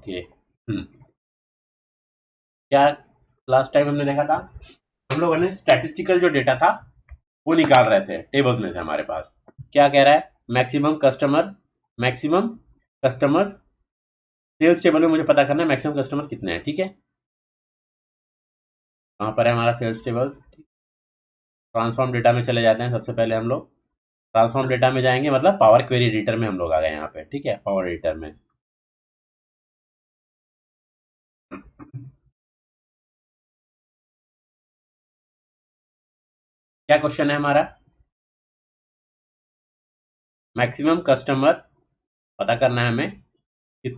Okay. क्या last time हमने देखा था, हम लोगों ने स्टैटिस्टिकल जो डेटा था वो निकाल रहे थे टेबल्स में से हमारे पास। क्या कह रहा है, मैक्सिमम कस्टमर्स सेल्स टेबल में मुझे पता करना है मैक्सिमम कस्टमर कितने हैं। ठीक है, कहाँ पर है हमारा सेल्स टेबल। ट्रांसफॉर्म डेटा में चले जाते हैं। सबसे पहले हम लोग ट्रांसफॉर्म डेटा में जाएंगे, मतलब पावर क्वेरी एडिटर में हम लोग आ गए यहाँ पे। ठीक है, पावर एडिटर में क्या क्वेश्चन है हमारा, मैक्सिमम कस्टमर पता करना है हमें। किस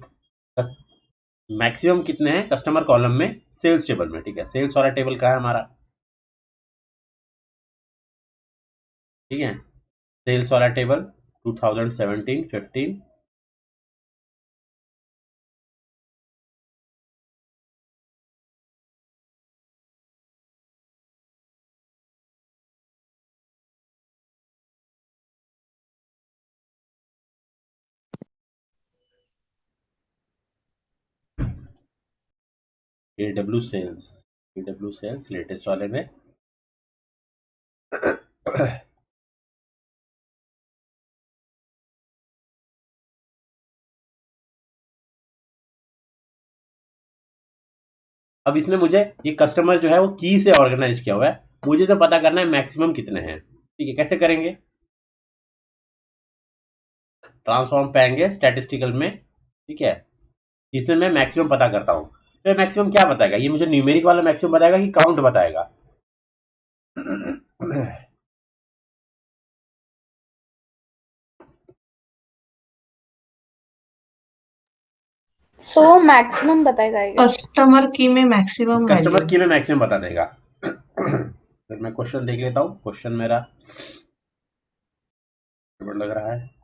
मैक्सिमम कितने हैं कस्टमर कॉलम में सेल्स टेबल में। ठीक है, सेल्स वाला टेबल कहाँ है हमारा, ठीक है, सेल्स वाला टेबल 2017 15। एडब्ल्यू सेल्स लेटेस्ट वाले में अब इसमें मुझे ये कस्टमर जो है वो की से ऑर्गेनाइज किया हुआ है, मुझे तो पता करना है मैक्सिमम कितने हैं। ठीक है, कैसे करेंगे, ट्रांसफॉर्म पे आएंगे स्टैटिस्टिकल में। ठीक है, इसमें मैं मैक्सिमम पता करता हूँ। तो मैक्सिमम क्या बताएगा, ये मुझे न्यूमेरिक वाला मैक्सिमम बताएगा कि काउंट बताएगा। सो मैक्सिमम बताएगा आई गेस। कस्टमर की में मैक्सिमम कस्टमर की में मैक्सिमम बता देगा। फिर मैं क्वेश्चन देख लेता हूँ, क्वेश्चन मेरा गड़बड़ लग रहा है।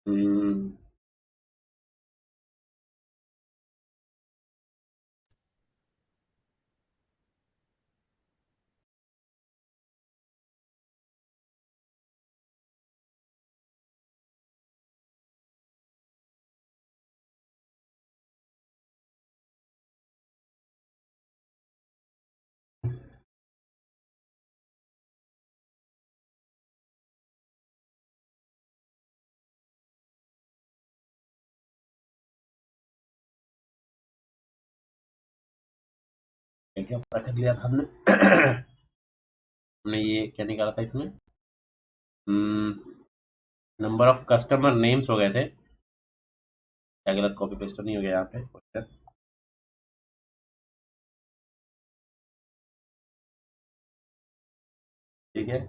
हम्म, क्या रख दिया था हमने। हमने ये क्या निकाला था इसमें, नंबर ऑफ कस्टमर नेम्स हो गए थे। क्या गलत कॉपी पेस्ट तो नहीं हो गया यहाँ पे क्वेश्चन। ठीक है,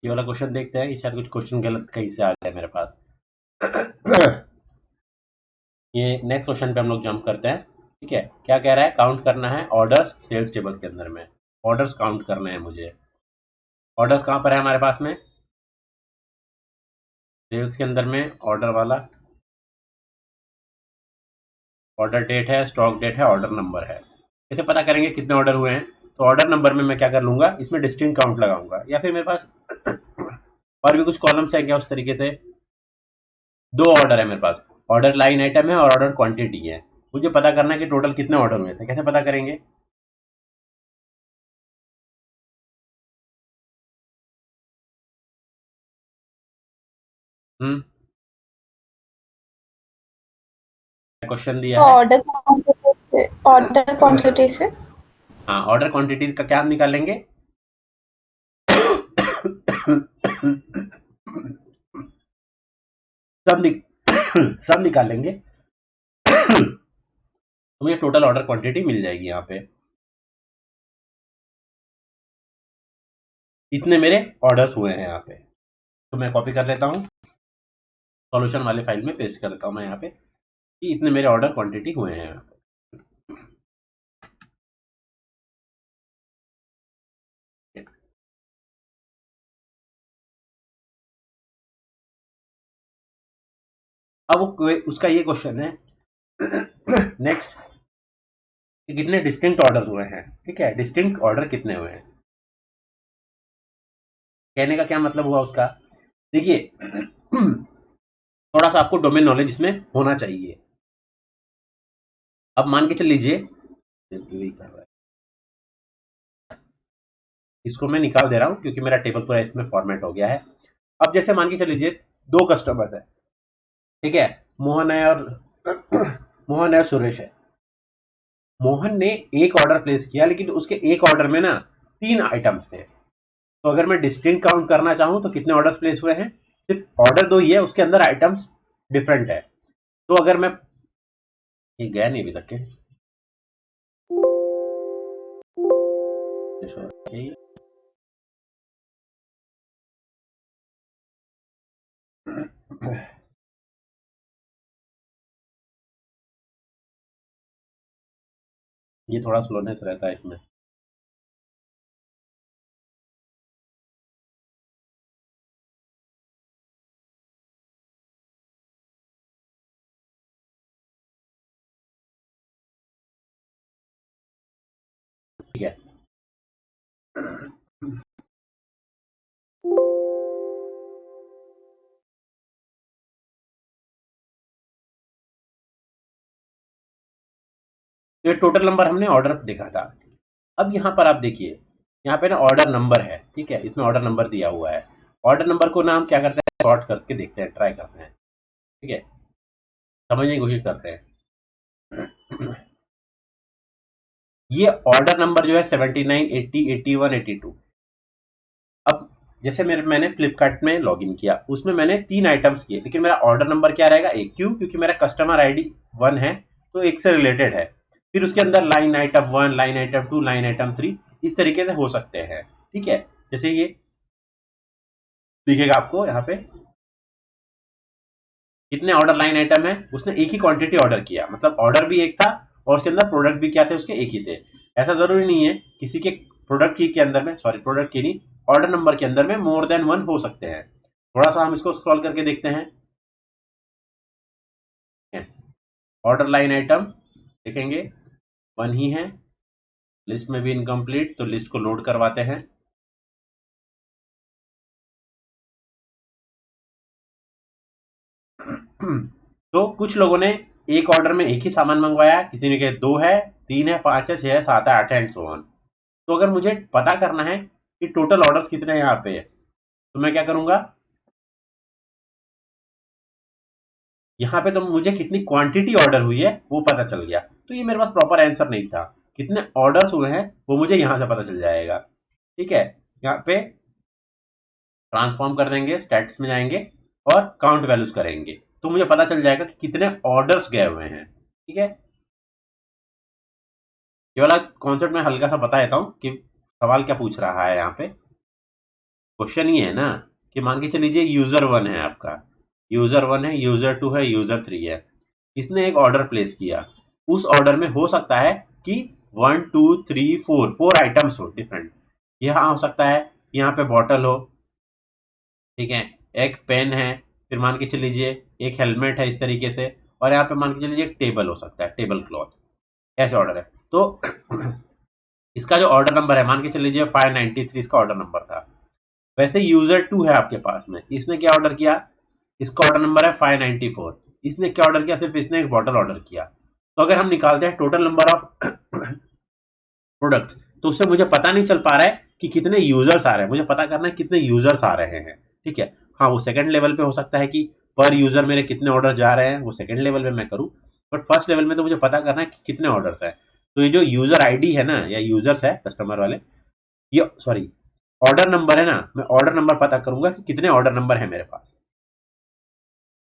ये वाला क्वेश्चन देखते हैं, ये शायद कुछ क्वेश्चन गलत कहीं से आ गया मेरे पास। ये नेक्स्ट क्वेश्चन पे हम लोग जंप करते हैं। ठीक है, क्या कह रहा है, काउंट करना है ऑर्डर्स सेल्स टेबल के अंदर में। ऑर्डर्स काउंट करने हैं मुझे। ऑर्डर्स कहाँ पर है हमारे पास में, सेल्स के अंदर में ऑर्डर वाला, ऑर्डर डेट है, स्टॉक डेट है, ऑर्डर नंबर है। कैसे पता करेंगे कितने ऑर्डर हुए हैं, तो ऑर्डर नंबर में मैं क्या कर लूंगा, इसमें डिस्टिंक्ट काउंट लगाऊंगा, या फिर मेरे पास और भी कुछ कॉलम्स है क्या उस तरीके से। दो ऑर्डर है मेरे पास, ऑर्डर लाइन आइटम है और ऑर्डर क्वांटिटी है। मुझे पता करना है कि टोटल कितने ऑर्डर हुए थे, कैसे पता करेंगे। क्वेश्चन दिया तो है। ऑर्डर क्वांटिटी से हाँ, ऑर्डर क्वांटिटी का क्या हम निकालेंगे। सब निक, सब निकालेंगे, तो मुझे टोटल ऑर्डर क्वांटिटी मिल जाएगी यहाँ पे। इतने मेरे ऑर्डर्स हुए हैं यहाँ पे। तो मैं कॉपी कर लेता हूँ, सॉल्यूशन वाले फाइल में पेस्ट कर देता हूँ मैं यहाँ पे कि इतने मेरे ऑर्डर क्वांटिटी हुए हैं यहाँ पे। अब उसका ये क्वेश्चन है नेक्स्ट कि कितने डिस्टिंक्ट ऑर्डर हुए हैं। ठीक है, डिस्टिंक्ट ऑर्डर कितने हुए हैं, कहने का क्या मतलब हुआ उसका। देखिए थोड़ा सा आपको डोमेन नॉलेज इसमें होना चाहिए। अब मान के चल लीजिए, इसको मैं निकाल दे रहा हूं क्योंकि मेरा टेबल पूरा इसमें फॉर्मेट हो गया है। अब जैसे मान के चल लीजिए दो कस्टमर है, ठीक है, मोहन है और मोहन है और सुरेश है। मोहन ने एक ऑर्डर प्लेस किया, लेकिन उसके एक ऑर्डर में ना 3 आइटम्स थे। तो अगर मैं डिस्टिंक्ट काउंट करना चाहूं तो कितने ऑर्डर्स प्लेस हुए हैं, सिर्फ ऑर्डर 2 ही है, उसके अंदर आइटम्स डिफरेंट है। तो अगर मैं, ये गया नहीं अभी तक के, ये थोड़ा स्लोनेस रहता है इसमें। ठीक है, ये टोटल नंबर हमने ऑर्डर देखा था। अब यहाँ पर आप देखिए, यहाँ पे ना ऑर्डर नंबर है, ठीक है, इसमें ऑर्डर नंबर दिया हुआ है। ऑर्डर नंबर को ना हम क्या करते हैं, सॉर्ट करके देखते हैं, ट्राई करते हैं। ठीक है, समझने की कोशिश करते हैं। ये ऑर्डर नंबर जो है 79, 80, 81, 82। अब जैसे मैंने फ्लिपकार्ट में लॉगिन किया, उसमें मैंने 3 आइटम्स किए, लेकिन मेरा ऑर्डर नंबर क्या रहेगा, एक। क्यों? क्योंकि मेरा कस्टमर आईडी 1 है, तो एक से रिलेटेड है। फिर उसके अंदर line item 1, line item 2, line item 3 इस तरीके से हो सकते हैं। ठीक है, जैसे ये दिखेगा आपको यहाँ पे कितने ऑर्डर लाइन आइटम है, उसने एक ही क्वांटिटी ऑर्डर किया, मतलब ऑर्डर भी एक था और उसके अंदर प्रोडक्ट भी क्या थे, उसके एक ही थे। ऐसा जरूरी नहीं है, किसी के प्रोडक्ट की के अंदर में, सॉरी प्रोडक्ट की नहीं, ऑर्डर नंबर के अंदर में मोर देन 1 हो सकते हैं। थोड़ा सा हम इसको स्क्रॉल करके देखते हैं। ऑर्डर लाइन आइटम देखेंगे 1 ही है, लिस्ट में भी इनकम्प्लीट, तो लिस्ट को लोड करवाते हैं। तो कुछ लोगों ने एक ऑर्डर में एक ही सामान मंगवाया, किसी ने कहा 2 है, 3 है, 5 है, 6 है, 7 है, 8 है एंड सो ऑन। तो अगर मुझे पता करना है कि टोटल ऑर्डर्स कितने हैं यहाँ पे, तो मैं क्या करूंगा, यहाँ पे तो मुझे कितनी क्वांटिटी ऑर्डर हुई है वो पता चल गया। तो ये मेरे पास प्रॉपर आंसर नहीं था, कितने ऑर्डर्स हुए हैं वो मुझे यहाँ से पता चल जाएगा। ठीक है, यहाँ पे ट्रांसफॉर्म कर देंगे, स्टैट्स में जाएंगे और काउंट वैल्यूज करेंगे, तो मुझे पता चल जाएगा कि कितने ऑर्डर्स गए हुए हैं। ठीक है, ये वाला कॉन्सेप्ट मैं हल्का सा बता देता हूँ कि सवाल क्या पूछ रहा है यहाँ पे। क्वेश्चन ये है ना कि मान के चलिए यूजर 1 है आपका, यूजर 1 है, यूजर 2 है, यूजर 3 है। इसने एक ऑर्डर प्लेस किया, उस ऑर्डर में हो सकता है कि 1 2 3 4 4 आइटम्स हो डिफरेंट। यहाँ हो सकता है यहाँ पे बॉटल हो, ठीक है, एक पेन है, फिर मान के चल लीजिए एक हेलमेट है इस तरीके से, और यहाँ पे मान के चलिए एक टेबल हो सकता है, टेबल क्लॉथ। ऐसे ऑर्डर है। तो इसका जो ऑर्डर नंबर है मान के चल लीजिए 593 इसका ऑर्डर नंबर था। वैसे यूजर 2 है आपके पास में, इसने क्या ऑर्डर किया, इसका ऑर्डर नंबर है 594। इसने क्या ऑर्डर किया, सिर्फ इसने एक बॉटल ऑर्डर किया। तो अगर हम निकालते हैं टोटल नंबर ऑफ प्रोडक्ट्स, तो उससे मुझे पता नहीं चल पा रहा है कि कितने यूजर्स आ रहे हैं, मुझे पता करना है कितने यूजर्स आ रहे हैं। ठीक है, हाँ वो सेकंड लेवल पे हो सकता है कि पर यूजर मेरे कितने ऑर्डर जा रहे हैं, वो सेकंड लेवल पे मैं करूँ, बट फर्स्ट लेवल में तो मुझे पता करना है कि कितने ऑर्डर्स है। तो ये जो यूजर आईडी है ना, या यूजर्स है कस्टमर वाले, ये सॉरी ऑर्डर नंबर है ना, मैं ऑर्डर नंबर पता करूंगा कि कितने ऑर्डर नंबर है मेरे पास।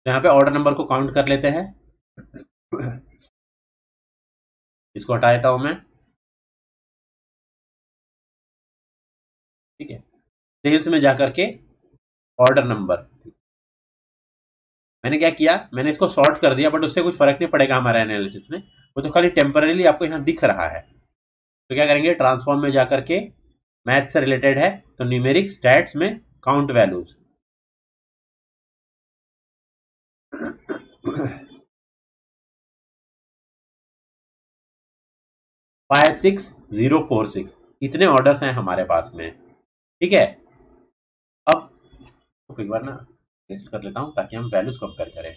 तो यहाँ पे ऑर्डर नंबर को काउंट कर लेते हैं। इसको हटा देता हूं मैं। ठीक है, सेल्स में जाकर के ऑर्डर नंबर, मैंने क्या किया, मैंने इसको सॉर्ट कर दिया, बट उससे कुछ फर्क नहीं पड़ेगा हमारे एनालिसिस में, वो तो खाली टेम्पररी आपको यहाँ दिख रहा है। तो क्या करेंगे, ट्रांसफॉर्म में जाकर के, मैथ से रिलेटेड है तो न्यूमेरिक स्टैट्स में काउंट वैल्यूज, 56046 इतने ऑर्डर्स हैं हमारे पास में, ठीक है। अब तो एक बार ना टेस्ट कर लेता हूं ताकि हम वैल्यूज कंपेयर करें।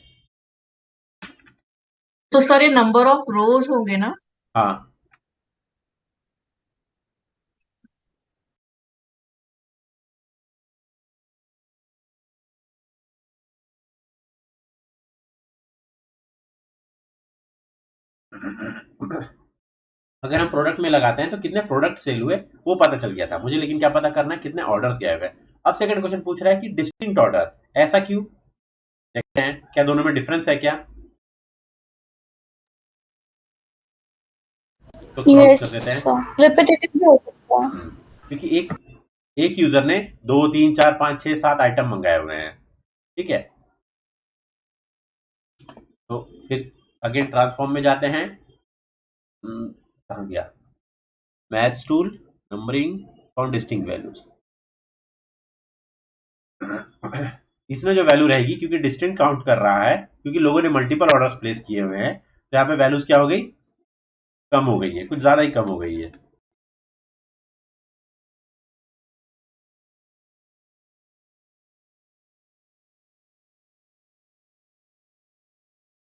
तो सर ये नंबर ऑफ रोज होंगे ना? हाँ, अगर हम प्रोडक्ट में लगाते हैं तो कितने प्रोडक्ट सेल हुए वो पता चल गया था मुझे, लेकिन क्या पता करना है कितने ऑर्डर्स गए हुए। अब सेकंड क्वेश्चन पूछ रहा है कि डिस्टिंक्ट ऑर्डर, ऐसा क्यों, देखते हैं क्या दोनों में डिफरेंस है क्या। तो क्रॉस कर यस देते हैं। सर, रिपीटेटिव भी हो सकता है। क्योंकि एक एक यूजर ने 2 3 4 5 6 7 आइटम मंगाए हुए हैं, ठीक है। तो फिर अगेन ट्रांसफॉर्म में जाते हैं, कहाँ गया, maths tool, numbering, found distinct values. इसमें जो वैल्यू रहेगी, क्योंकि डिस्टेंट काउंट कर रहा है, क्योंकि लोगों ने मल्टीपल ऑर्डर्स प्लेस किए हुए हैं, तो यहाँ पे वैल्यूज क्या हो गई, कम हो गई है, कुछ ज्यादा ही कम हो गई है।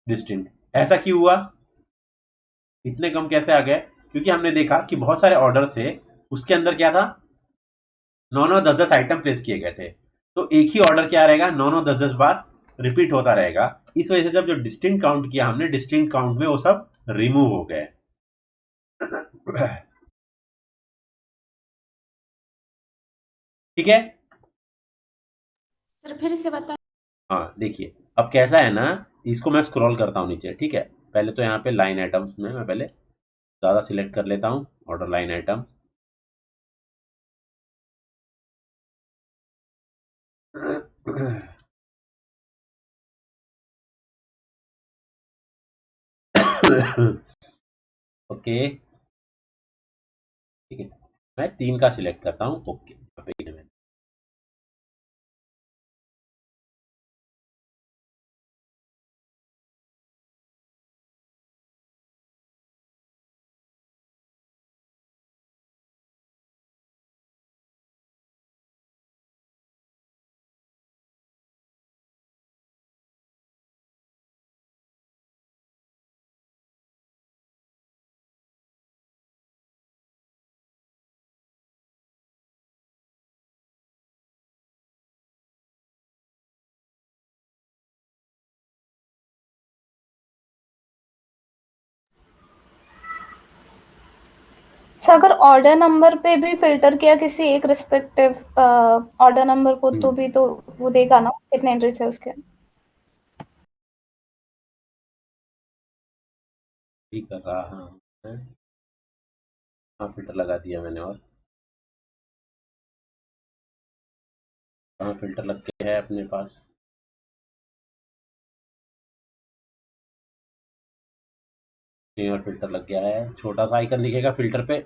डिस्टिंक्ट, ऐसा क्यों हुआ, इतने कम कैसे आ गए, क्योंकि हमने देखा कि बहुत सारे ऑर्डर थे, उसके अंदर क्या था, 9 9 10 10 आइटम प्लेस किए गए थे, तो एक ही ऑर्डर क्या रहेगा, 9 9 10 10 बार रिपीट होता रहेगा। इस वजह से जब जो डिस्टिंक्ट काउंट किया हमने, डिस्टिंक्ट काउंट में वो सब रिमूव हो गए। ठीक है। सर फिर से बता। हाँ देखिए, अब कैसा है ना, इसको मैं स्क्रॉल करता हूँ नीचे, ठीक है। पहले तो यहाँ पे लाइन आइटम्स में मैं पहले ज़्यादा सिलेक्ट कर लेता हूँ, ऑर्डर लाइन आइटम। ओके, ठीक है, मैं 3 का सिलेक्ट करता हूँ, ओके, यहाँ पे है। सर अगर ऑर्डर नंबर पे भी फिल्टर किया किसी एक रिस्पेक्टिव ऑर्डर नंबर को, तो भी तो वो देगा ना कितने एंट्रीज है उसके। ठीक कर रहा हूँ मैं। हाँ, फिल्टर लगा दिया मैंने, और कहाँ फिल्टर लग के है अपने पास, नहीं, और फिल्टर लग गया है, छोटा सा आइकन दिखेगा फिल्टर पे।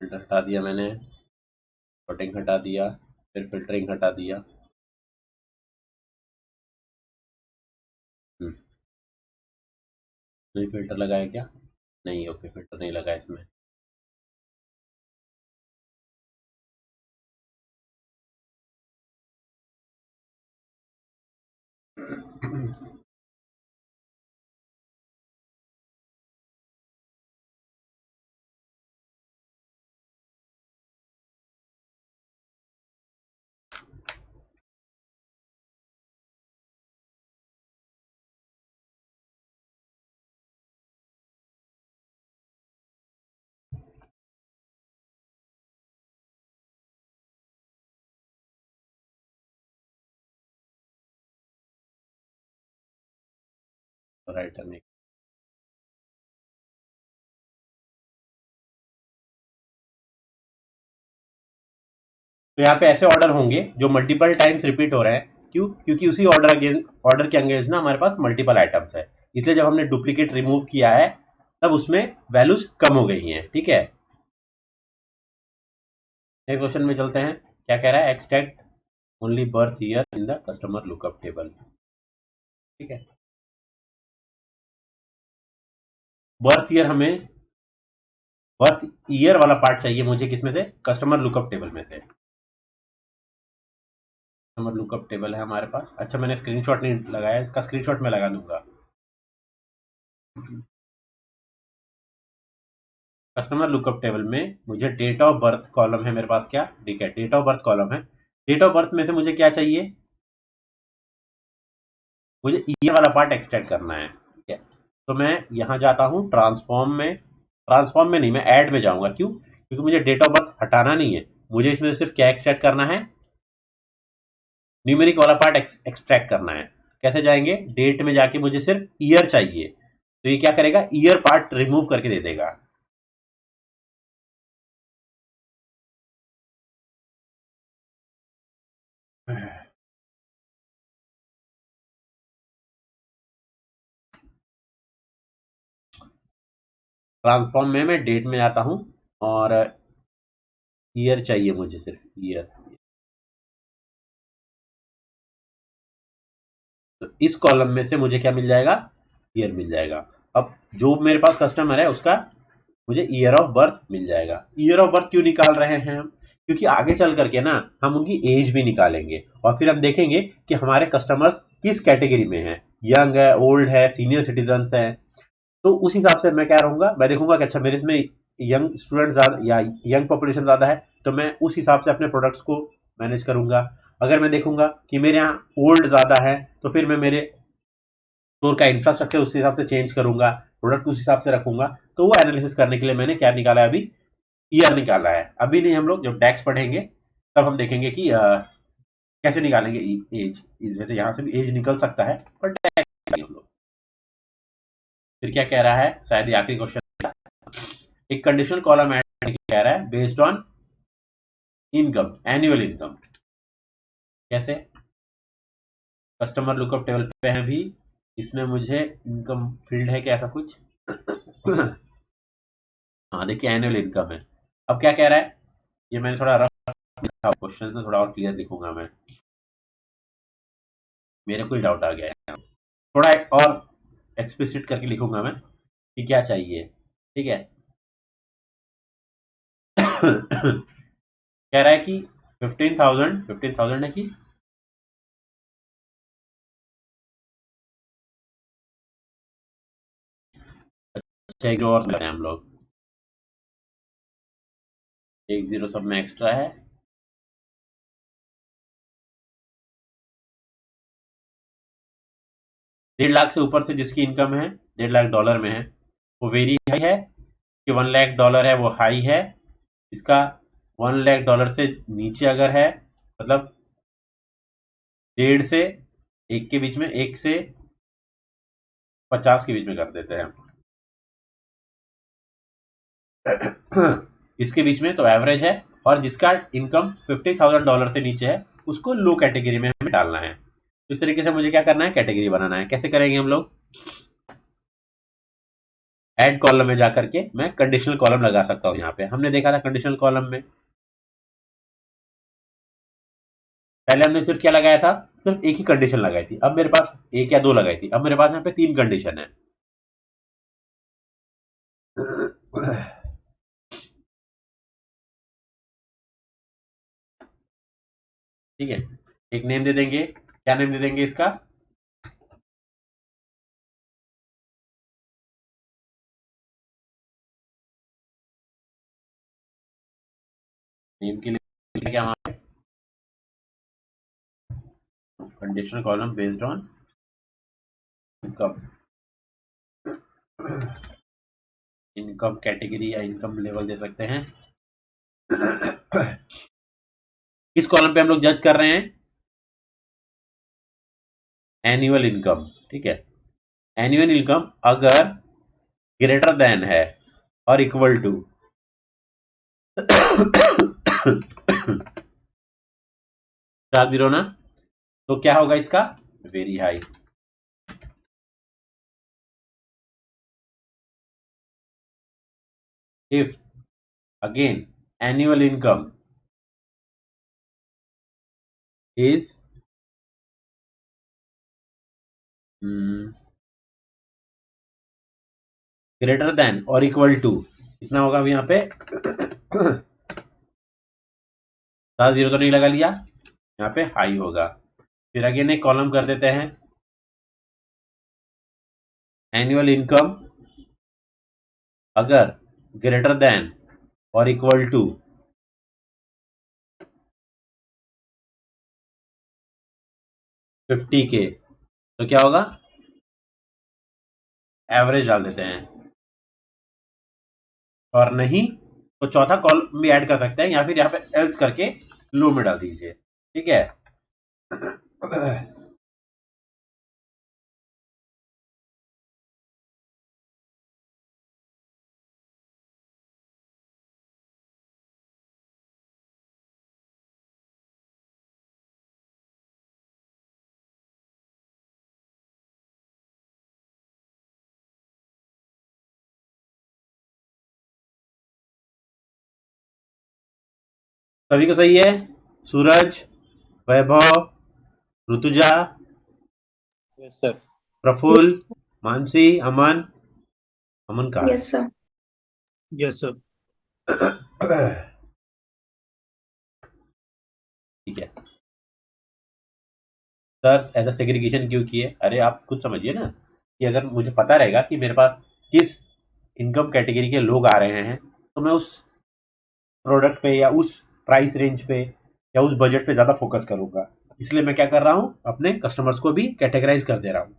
फिल्टर हटा दिया मैंने, कटिंग हटा दिया, फिर फिल्टरिंग हटा दिया। नहीं फिल्टर लगाया क्या, नहीं, ओके, फिल्टर नहीं लगा इसमें। राइट, तो यहाँ पे ऐसे ऑर्डर होंगे जो मल्टीपल टाइम्स रिपीट हो रहे हैं। क्यों? क्योंकि उसी ऑर्डर के अगेंस्ट ना हमारे पास मल्टीपल आइटम्स है, इसलिए जब हमने डुप्लीकेट रिमूव किया है तब उसमें वैल्यूज कम हो गई हैं। ठीक है, नेक्स्ट क्वेश्चन में चलते हैं। क्या कह रहा है? Extract only birth year in the customer lookup table. ठीक है, बर्थ ईयर हमें बर्थ ईयर वाला पार्ट चाहिए मुझे, किसमें से? कस्टमर लुकअप टेबल में से। कस्टमर लुकअप टेबल है हमारे पास। अच्छा, मैंने स्क्रीनशॉट नहीं लगाया, इसका स्क्रीनशॉट मैं लगा दूंगा। कस्टमर लुकअप टेबल में मुझे डेट ऑफ बर्थ कॉलम है मेरे पास। क्या? ठीक है, डेट ऑफ बर्थ कॉलम है। डेट ऑफ बर्थ में से मुझे क्या चाहिए? मुझे ईयर वाला पार्ट एक्सट्रैक्ट करना है। ठीक है, तो मैं यहां जाता हूं ट्रांसफॉर्म में नहीं, मैं ऐड में जाऊंगा। क्यों? क्योंकि मुझे डेट ऑफ बर्थ हटाना नहीं है, मुझे इसमें सिर्फ क्या एक्सट्रैक्ट करना है? न्यूमेरिक वाला पार्ट एक्सट्रैक्ट करना है। कैसे जाएंगे? डेट में जाके मुझे सिर्फ ईयर चाहिए, तो ये क्या करेगा? ईयर पार्ट रिमूव करके दे देगा। ट्रांसफॉर्म में मैं डेट में आता हूं और ईयर चाहिए मुझे, सिर्फ ईयर। तो इस कॉलम में से मुझे क्या मिल जाएगा? ईयर मिल जाएगा। अब जो मेरे पास कस्टमर है उसका मुझे ईयर ऑफ बर्थ मिल जाएगा। ईयर ऑफ बर्थ क्यों निकाल रहे हैं हम? क्योंकि आगे चल करके ना हम उनकी एज भी निकालेंगे और फिर हम देखेंगे कि हमारे कस्टमर्स किस कैटेगरी में हैं, यंग है, ओल्ड है, सीनियर सिटीजन है। तो उस हिसाब से मैं क्या रहूंगा, मैं देखूंगा कि अच्छा मेरे इसमें यंग स्टूडेंट ज्यादा या यंग पॉपुलेशन ज्यादा है, तो मैं उस हिसाब से अपने प्रोडक्ट्स को मैनेज करूंगा। अगर मैं देखूंगा कि मेरे यहाँ ओल्ड ज्यादा है तो फिर मैं मेरे स्टोर का इंफ्रास्ट्रक्चर उस हिसाब से चेंज करूंगा, प्रोडक्ट उस हिसाब से रखूंगा। तो वो एनालिसिस करने के लिए मैंने क्या निकाला है? अभी ईयर निकाला है। अभी नहीं, हम लोग जब टैक्स पढ़ेंगे तब हम देखेंगे कि कैसे निकालेंगे एज। इस वजह से यहाँ से भी एज निकल सकता है, पर टैक्स हम लोग। फिर क्या कह रहा है? शायद ये आखिरी क्वेश्चन। एक कंडीशनल कॉलम ऐड कह रहा है based on income, annual income. कैसे? कस्टमर लुकअप टेबल पे है भी, इसमें मुझे इनकम फील्ड है क्या ऐसा कुछ? हाँ देखिए, एनुअल इनकम है। अब क्या कह रहा है? ये मैंने थोड़ा रफ लिखा, क्वेश्चन से थोड़ा और क्लियर लिखूंगा मैं, मेरे को ही डाउट आ गया है। थोड़ा और एक्सप्लिसिट करके लिखूंगा मैं कि क्या चाहिए। ठीक है। कह रहा है कि 15,000 है कि अच्छा, एक और मिला है हम लोग, एक जीरो सब में एक्स्ट्रा है। $1.5 लाख से ऊपर से जिसकी इनकम है $1.5 लाख में है, वो वेरी हाई है कि $1 लाख है वो हाई है। इसका $1 लाख से नीचे अगर है, मतलब 1.5 से 1 के बीच में, 1 से 50 के बीच में कर देते हैं इसके बीच में तो एवरेज है। और जिसका इनकम $50,000 से नीचे है उसको लो कैटेगरी में हमें डालना है। तो इस तरीके से मुझे क्या करना है? कैटेगरी बनाना है। कैसे करेंगे हम लोग? ऐड कॉलम में जाकर के मैं कंडीशनल कॉलम लगा सकता हूं। यहाँ पे हमने देखा था कंडीशनल कॉलम में पहले हमने सिर्फ क्या लगाया था? सिर्फ एक ही कंडीशन लगाई थी। अब मेरे पास एक या दो लगाई थी, अब मेरे पास यहाँ पे 3 कंडीशन है। ठीक है, एक नेम दे देंगे। क्या नेम दे देंगे इसका? नेम के लिए क्या वहां पे? Conditional column based on income, income category या इनकम लेवल दे सकते हैं। किस कॉलम पे हम लोग जज कर रहे हैं? Annual income. ठीक है, एनुअल इनकम अगर ग्रेटर देन है और इक्वल टू 4 जीरो ना, तो क्या होगा इसका, very high. If again annual income is greater than और इक्वल टू, कितना होगा अभी यहाँ पे 7 जीरो तो नहीं लगा लिया, यहाँ पे हाई होगा। फिर अगेन एक कॉलम कर देते हैं, एनुअल इनकम अगर ग्रेटर देन और इक्वल टू 50K, तो क्या होगा, एवरेज डाल देते हैं, और नहीं तो चौथा कॉलम भी ऐड कर सकते हैं, या फिर यहाँ पे एल्स करके लो में डाल दीजिए, ठीक है। सभी को सही है, सूरज, वैभव, ऋतुजा, यस सर। प्रफुल्ल, मानसी, अमन, अमन कहाँ है? Yes sir. Yes sir. ठीक है सर, ऐसा सेग्रीगेशन क्यों किए? अरे आप खुद समझिए ना, कि अगर मुझे पता रहेगा कि मेरे पास किस इनकम कैटेगरी के लोग आ रहे हैं, तो मैं उस प्रोडक्ट पे या उस प्राइस रेंज पे या उस बजट पे ज्यादा फोकस करूंगा। इसलिए मैं क्या कर रहा हूं, अपने कस्टमर्स को भी कैटेगराइज कर दे रहा हूं।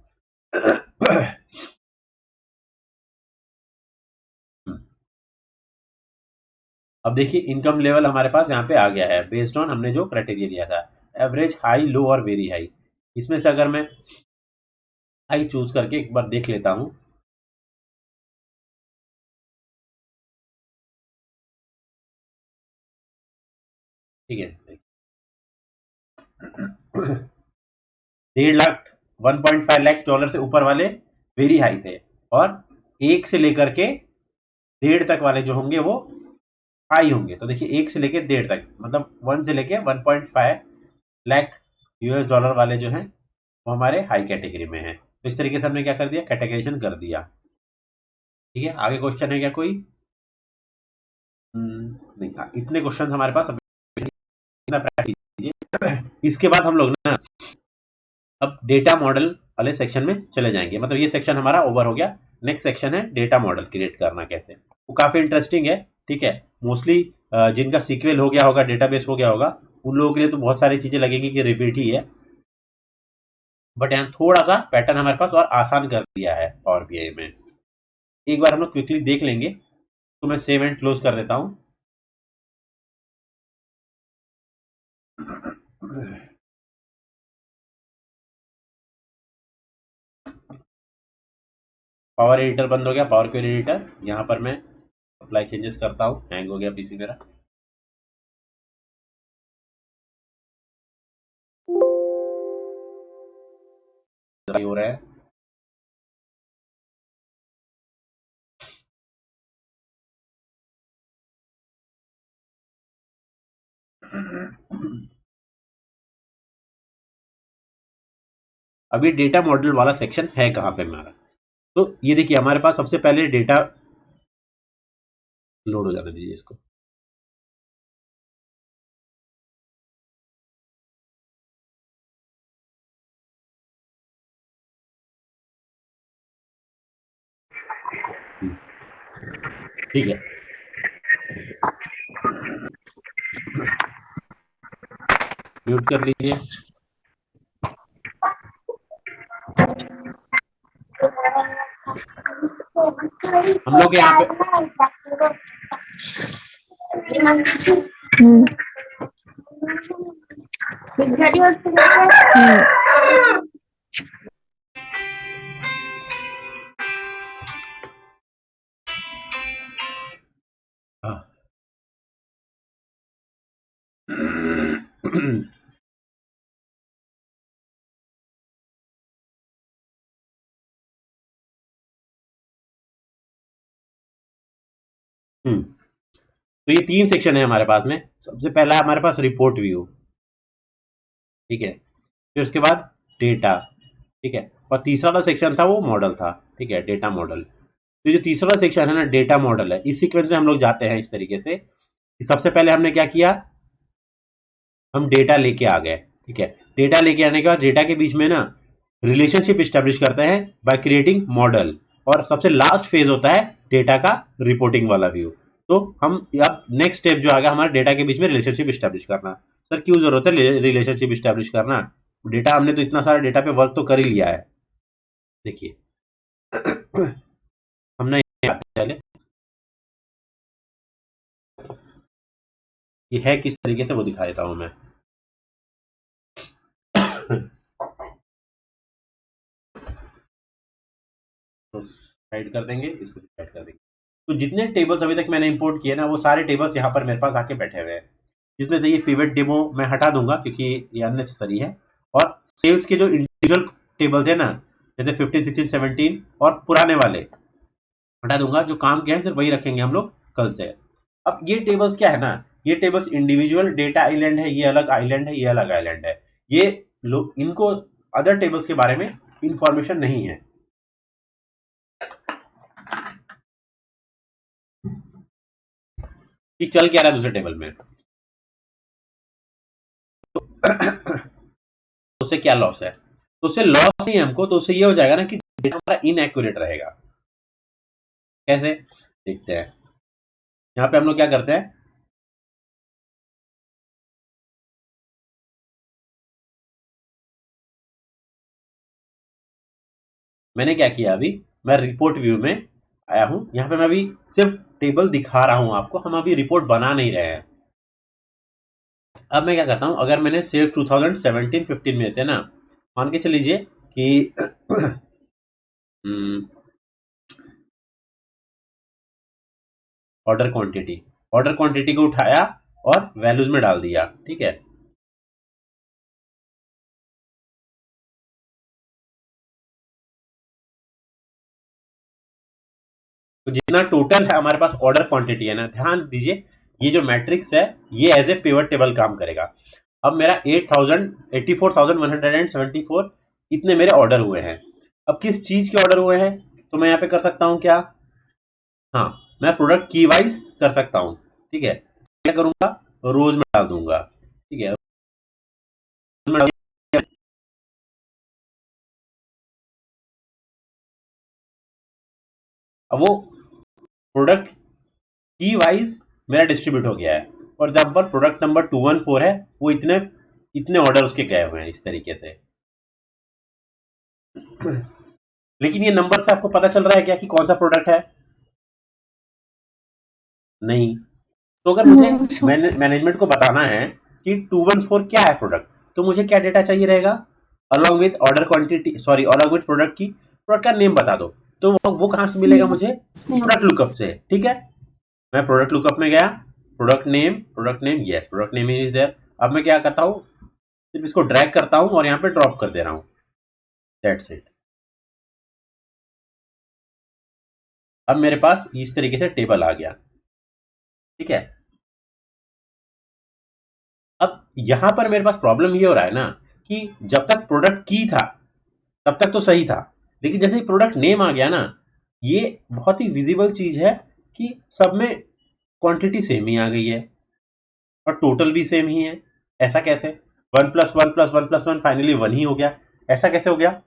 अब देखिए इनकम लेवल हमारे पास यहाँ पे आ गया है, बेस्ड ऑन हमने जो क्राइटेरिया दिया था, एवरेज, हाई, लो और वेरी हाई। इसमें से अगर मैं हाई चूज करके एक बार देख लेता हूं, ठीक है, 1.5 लाख 1.5 लाख डॉलर से ऊपर वाले वेरी हाई थे, और 1 से लेकर के 1.5 तक वाले जो होंगे वो हाई होंगे। तो देखिए 1 से लेके 1.5 तक, मतलब 1 से लेके 1.5 लाख यूएस डॉलर वाले जो हैं वो हमारे हाई कैटेगरी में हैं। तो इस तरीके से हमने क्या कर दिया, कैटेगराइजेशन कर दिया। ठीक है, आगे क्वेश्चन है क्या कोई? नहीं, इतने क्वेश्चन हमारे पास प्रैक्टिस कीजिए। इसके बाद हम लोग ना अब डेटा मॉडल वाले सेक्शन में चले जाएंगे, मतलब ये सेक्शन हमारा ओवर हो गया। नेक्स्ट सेक्शन है डेटा मॉडल क्रिएट करना कैसे, वो काफी इंटरेस्टिंग है। ठीक है, मोस्टली जिनका सीक्वल हो गया होगा, डेटाबेस हो गया होगा, उन लोगों के लिए तो बहुत सारी चीजें लगेंगी कि रिपीट ही है, बट यहाँ थोड़ा सा पैटर्न हमारे पास और आसान कर दिया है पावर बीआई में। एक बार हम लोग क्विकली देख लेंगे, तो मैं सेव एंड क्लोज कर देता हूं। पावर एडिटर बंद हो गया, पावर क्वेरी एडिटर। यहाँ पर मैं अप्लाई चेंजेस करता हूँ, हैंग हो गया पीसी मेरा। हो रहा है, अभी डेटा मॉडल वाला सेक्शन है कहां पे हमारा? तो ये देखिए हमारे पास सबसे पहले डेटा लोड हो जाने दीजिए इसको। ठीक है, म्यूट कर लीजिए। हम लोग यहाँ पे हाँ। तो ये 3 सेक्शन है हमारे पास में। सबसे पहला है हमारे पास रिपोर्ट व्यू, ठीक है, फिर उसके बाद डेटा, ठीक है, और तीसरा वाला सेक्शन था वो मॉडल था, ठीक है, डेटा मॉडल। तो जो तीसरा वाला सेक्शन है ना, डेटा मॉडल है, इस सीक्वेंस में हम लोग जाते हैं इस तरीके से कि सबसे पहले हमने क्या किया, हम डेटा लेके आ गए, ठीक है। डेटा लेके आने के बाद डेटा के बीच में ना रिलेशनशिप स्टैब्लिश करते हैं बाय क्रिएटिंग मॉडल, और सबसे लास्ट फेज होता है डेटा का रिपोर्टिंग वाला व्यू। तो हम अब नेक्स्ट स्टेप जो आ गया हमारा डेटा के बीच में रिलेशनशिप स्टैब्लिश करना। सर क्यों जरूरत है रिलेशनशिप स्टैब्लिश करना? डेटा हमने तो इतना सारा डेटा पे वर्क तो कर ही लिया है। देखिए हमने पहले ये है किस तरीके से वो दिखा देता हूं मैं। तो साइड कर देंगे, इसको साइड कर देंगे। तो जितने टेबल्स अभी तक मैंने इंपोर्ट किए ना, वो सारे टेबल्स यहाँ पर मेरे पास आके बैठे हुए हैं, जिसमें से ये पिवट डेमो मैं हटा दूंगा क्योंकि ये अननेसेसरी है। और सेल्स के जो इंडिविजुअल टेबल थे ना, जैसे 15, 16, 17 और पुराने वाले हटा दूंगा। जो काम किया है सिर्फ वही रखेंगे हम लोग कल से। अब ये टेबल्स क्या है ना, ये टेबल्स इंडिविजुअल डेटा आइलैंड है, ये अलग आइलैंड है, ये अलग आइलैंड है। ये लोग इनको अदर टेबल्स के बारे में इंफॉर्मेशन नहीं है। कि चल क्या रहा है दूसरे टेबल में। तो उससे क्या लॉस है? तो उससे लॉस नहीं है हमको, तो उससे ये हो जाएगा ना कि डेटा हमारा इनएक्यूरेट रहेगा। कैसे देखते हैं, यहां पे हम लोग क्या करते हैं, मैंने क्या किया, अभी मैं रिपोर्ट व्यू में आया हूं। यहां पे मैं अभी सिर्फ टेबल दिखा रहा हूं आपको, हम अभी रिपोर्ट बना नहीं रहे हैं। अब मैं क्या करता हूं, अगर मैंने सेल्स 2017-15 में से ना मान के चल लीजिए कि ऑर्डर क्वांटिटी को उठाया और वैल्यूज में डाल दिया, ठीक है। तो जितना टोटल है हमारे पास ऑर्डर क्वांटिटी है ना, ध्यान दीजिए ये जो मैट्रिक्स है ये एज ए पिवट टेबल काम करेगा। अब मेरा 84,174 इतने मेरे ऑर्डर हुए हैं। अब किस चीज के ऑर्डर हुए हैं, तो मैं यहाँ पे कर सकता हूँ क्या, हाँ मैं प्रोडक्ट की वाइज कर सकता हूँ, ठीक है। क्या करूंगा, रोज में डाल दूंगा, ठीक है। अब वो प्रोडक्ट की वाइज मेरा डिस्ट्रीब्यूट हो गया है। फॉर एग्जाम्पल प्रोडक्ट नंबर 214 है, वो इतने इतने ऑर्डर उसके गए हुए हैं इस तरीके से। लेकिन ये नंबर से आपको पता चल रहा है क्या कि कौन सा प्रोडक्ट है? नहीं। तो अगर मुझे मैनेजमेंट को बताना है कि 214 क्या है प्रोडक्ट, तो मुझे क्या डेटा चाहिए रहेगा, along with order quantity, sorry along with product का नेम बता दो। तो वो कहां से मिलेगा मुझे, प्रोडक्ट लुकअप से, ठीक है। मैं प्रोडक्ट लुकअप में गया, product name, yes product name is there. अब मैं क्या करता हूं, सिर्फ इसको ड्रैग करता हूं और यहां पे ड्रॉप कर दे रहा हूं, दैट्स इट। अब मेरे पास इस तरीके से टेबल आ गया, ठीक है। अब यहां पर मेरे पास प्रॉब्लम ये हो रहा है ना कि जब तक प्रोडक्ट की था तब तक तो सही था, लेकिन जैसे ही प्रोडक्ट नेम आ गया ना, ये बहुत ही विजिबल चीज है कि सब में क्वांटिटी सेम ही आ गई है और टोटल भी सेम ही है। ऐसा कैसे, 1 + 1 + 1 + 1 फाइनली 1 ही हो गया, ऐसा कैसे हो गया?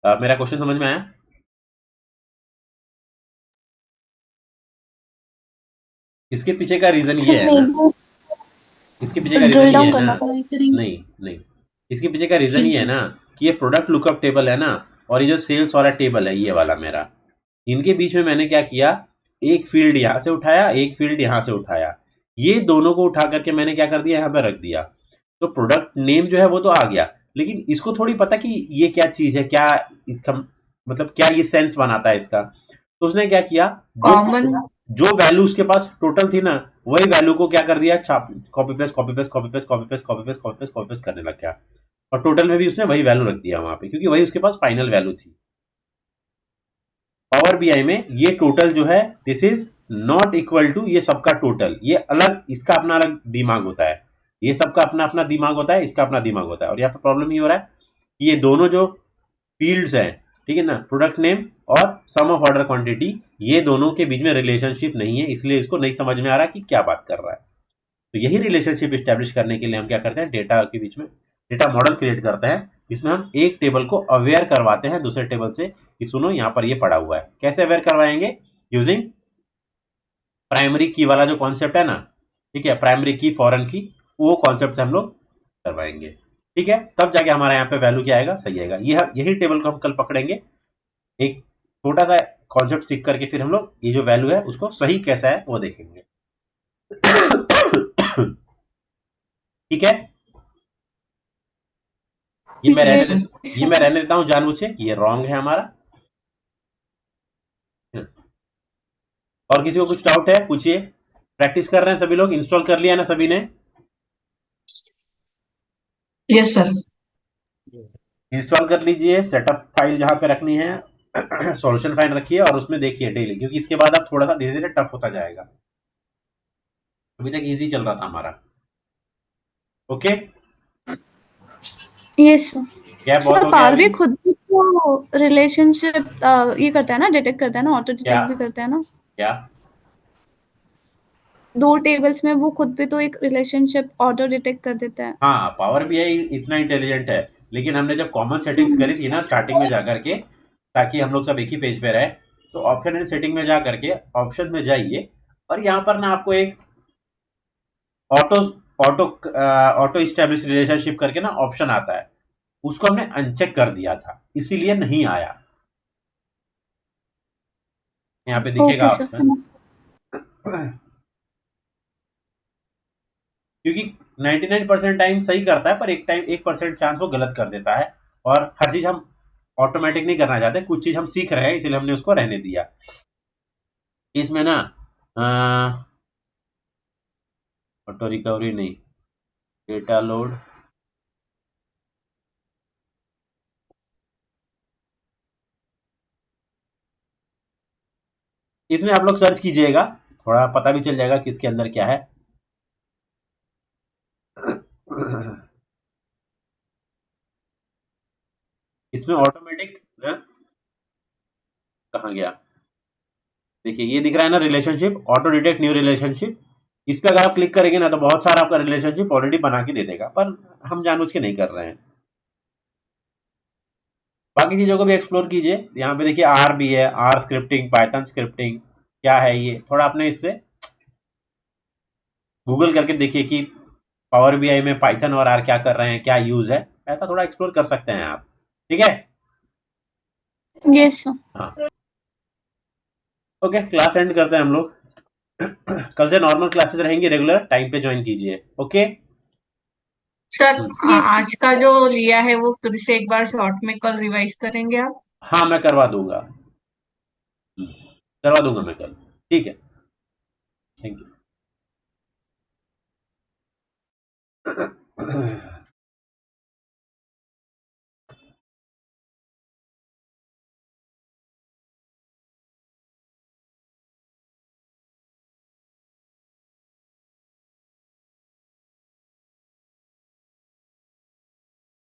मेरा क्वेश्चन समझ में आया? इसके पीछे का रीजन ये है ना, इसके पीछे का रीजन ये है ना, नहीं इसके पीछे का रीजन ये है ना कि ये प्रोडक्ट लुकअप टेबल है ना, और ये जो सेल्स वाला टेबल है ये वाला मेरा, इनके बीच में मैंने क्या किया, एक फील्ड यहां से उठाया, एक फील्ड यहां से उठाया, ये दोनों को उठा करके मैंने क्या कर दिया, यहां पे रख दिया। तो प्रोडक्ट नेम जो है वो तो आ गया, लेकिन इसको थोड़ी पता कि ये क्या चीज है, क्या इसका मतलब क्या ये सेंस बनाता है इसका। तो उसने क्या किया, जो वैल्यू उसके पास टोटल थी ना, वही वैल्यू को क्या कर दिया, छाप copy paste copy paste copy paste copy paste copy paste copy paste copy paste करने लग गया, और टोटल में भी उसने वही वैल्यू रख दिया वहां पे, क्योंकि वही उसके पास फाइनल वैल्यू थी। पावर बीआई में ये टोटल जो है, this is not equal to ये सबका टोटल, ये अलग, इसका अपना अलग दिमाग होता है, ये सबका अपना अपना दिमाग होता है, इसका अपना दिमाग होता है। और यहाँ पे प्रॉब्लम ये हो रहा है कि ये दोनों जो फील्ड्स हैं, ठीक है ना, प्रोडक्ट नेम और सम ऑफ ऑर्डर क्वांटिटी, ये दोनों के बीच में रिलेशनशिप नहीं है, इसलिए इसको नहीं समझ में आ रहा कि क्या बात कर रहा है। तो यही रिलेशनशिप स्टैब्लिश करने के लिए हम क्या करते हैं, डेटा के बीच में डेटा मॉडल क्रिएट करते हैं, जिसमें हम एक टेबल को अवेयर करवाते हैं दूसरे टेबल से कि सुनो यहाँ पर ये पड़ा हुआ है। कैसे अवेयर करवाएंगे, यूजिंग प्राइमरी की वाला जो कॉन्सेप्ट है ना, ठीक है, प्राइमरी की फॉरेन की, वो कॉन्सेप्ट से हम लोग करवाएंगे, ठीक है, तब जाके हमारा यहाँ पे वैल्यू क्या आएगा, सही आएगा। यही टेबल को हम कल पकड़ेंगे, एक छोटा सा कॉन्सेप्ट सीख करके फिर हम लोग ये जो वैल्यू है उसको सही कैसा है वो देखेंगे। ठीक है, ये मैं Yes, रहने देता हूं जानबूझ के, ये रॉन्ग है हमारा। और किसी को कुछ डाउट है पूछिए। प्रैक्टिस कर रहे हैं सभी लोग, इंस्टॉल कर लिया ना सभी ने, यस सर। इंस्टॉल कर लीजिए, सेटअप फाइल जहां पे रखनी है सॉल्यूशन फाइल रखिए और उसमें देखिए डेली, क्योंकि इसके बाद अब थोड़ा सा धीरे धीरे टफ होता जाएगा, अभी तक इजी चल रहा था हमारा। Okay, yes sir. क्या बहुत सर हो गया पावर अभी? भी खुद भी तो रिलेशनशिप ये करता है ना, डिटेक्ट करता है ना, ऑटो क्या डिटेक्ट भी करता है ना, क्या दो टेबल्स में वो खुद भी तो एक रिलेशनशिप ऑटो डिटेक्ट कर देता है। हाँ, पावर बीआई इतना इंटेलिजेंट है, लेकिन हमने जब कॉमन सेटिंग्स करी थी ना स्टार्टिंग में जाकर के, ताकि हम लोग सब एक ही पेज पे रहे, तो ऑप्शन एंड सेटिंग में जा करके ऑप्शन में जाइए, और यहाँ पर ना आपको एक auto auto auto establish relationship करके ना ऑप्शन आता है, उसको हमने अनचेक कर दिया था, इसीलिए नहीं आया। यहाँ पे दिखेगा ओके सर, ऑप्शन, क्योंकि 99% टाइम सही करता है, पर एक टाइम 1% चांस वो गलत कर देता है, और हर चीज हम ऑटोमेटिक नहीं करना चाहते, कुछ चीज हम सीख रहे हैं इसलिए हमने उसको रहने दिया। इसमें ना ऑटो रिकवरी नहीं, डेटा लोड, इसमें आप लोग सर्च कीजिएगा, थोड़ा पता भी चल जाएगा कि इसके अंदर क्या है। इसमें ऑटोमेटिक कहाँ गया, देखिए ये दिख रहा है ना relationship, auto detect new relationship, इस पे अगर आप क्लिक करेंगे ना तो बहुत सारा आपका रिलेशनशिप ऑलरेडी बना के दे देगा, पर हम जानबूझ के नहीं कर रहे हैं। बाकी चीजों को भी एक्सप्लोर कीजिए, यहाँ पे देखिए आर भी है, आर स्क्रिप्टिंग, पाइथन स्क्रिप्टिंग क्या है, ये थोड़ा अपने इससे गूगल करके देखिए कि पावर बीआई में पाइथन और आर क्या कर रहे हैं, क्या यूज है, ऐसा थोड़ा एक्सप्लोर कर सकते हैं आप, ठीक है। Yes sir. हाँ, ओके, क्लास एंड करते हैं हम लोग। कल से नॉर्मल क्लासेस रहेंगी, रेगुलर टाइम पे ज्वाइन कीजिए, ओके। सर यस आज का जो लिया है वो फिर से एक बार शॉर्ट में कल रिवाइज करेंगे आप? हाँ, मैं करवा दूंगा, करवा दूंगा मैं कल, ठीक है, थैंक यू।